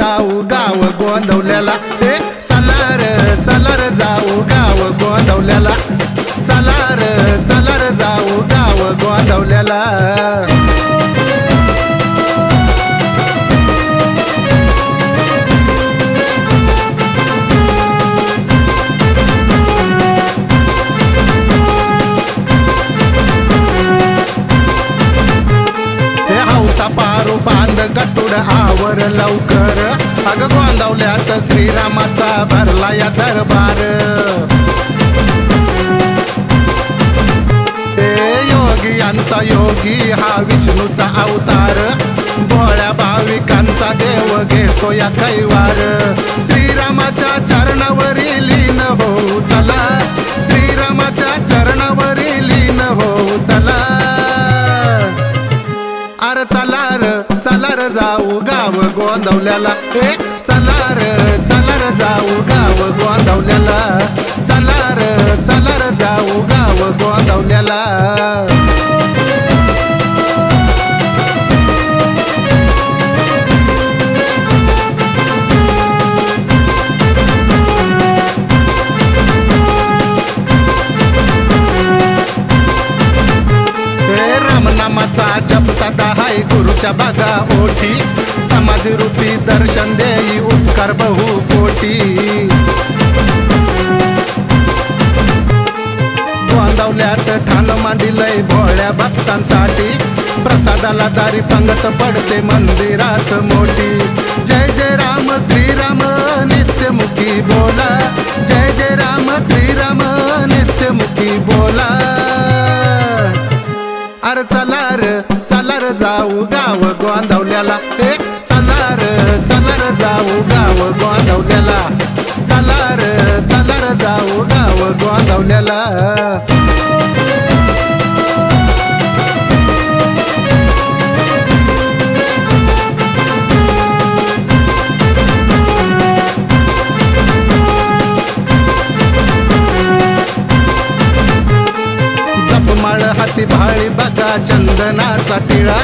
जाऊ गाव गोंदवल्याला, चला र जाऊ गाव गोंदवल्याला, चला र जाऊ गाव गोंदवल्याला। पारू बांध गटुड आवर लवकर, अग गोंदवल्यात श्रीरामाचा भरला या दरबार। योगियांचा योगी हा विष्णूचा अवतार, भोळ्या भाविकांचा देव घेतो या कैवार। श्रीरामाच्या चरणावरी लीन हो चला, श्रीरामाच्या चरणावरी लीन हो चला। अरे चला र जाऊ गाव गोंदवल्याला, चला र जाऊ गाव गोंदवल्याला, चला र जाऊ गाव गोंदवल्याला। नामाचा जप सदा हाय गुरुच्या बघा ओठी, समाधी रूपी दर्शन देई उपकार बहु कोटी। गोंदवल्यात ठाण मांडिलय भोळ्या भक्तांसाठी, प्रसादाला दारी पंगत पडते मंदिरात मोठी। जय जय राम श्रीराम नित्यमुखी बोला, जय जय राम श्रीराम नित्यमुखी बोला। अरे चला र जाऊ गाव गोंदवल्याला, चला र जाऊ गाव गोंदवल्याला, चला र जाऊ गाव गोंदवल्याला। जपमाळ हाती भाळी बघा चंदनाचा टिळा,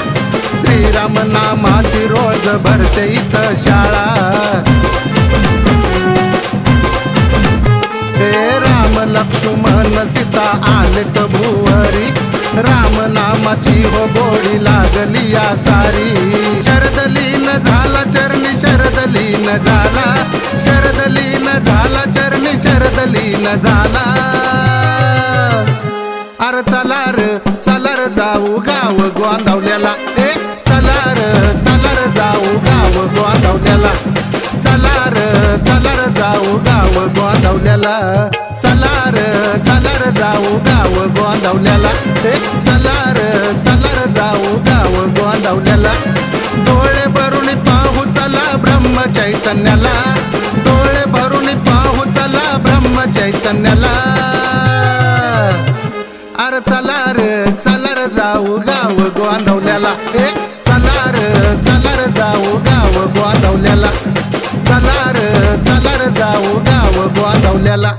श्रीराम नामाची रोज भरते इथं शाळा। राम लक्ष्मण सीता आलेत भुवरी, राम नामाची हो गोडी लागली या सारी। शरदलीन झाला चरणी शरदलीन झाला, शरदलीन झाला चरणी शरदलीन झाला। अरे चला र जाऊ गाव गोंदवल्याला, चला र जाऊ गाव गोंदवल्याला, चला र जाऊ गाव गोंदवल्याला, चला र जाऊ गाव गोंदवल्याला, चला र जाऊ गाव गोंदवल्याला। डोळे भरून पाहू चला ब्रह्म चैतन्याला, डोळे भरून पाहू चला ब्रह्म चैतन्याला। अरे चला र जाऊ गाव गोंदवल्याला, चला र जाऊ गाव गोंदवल्याला, चला र जाऊ गाव गोंदवल्याला।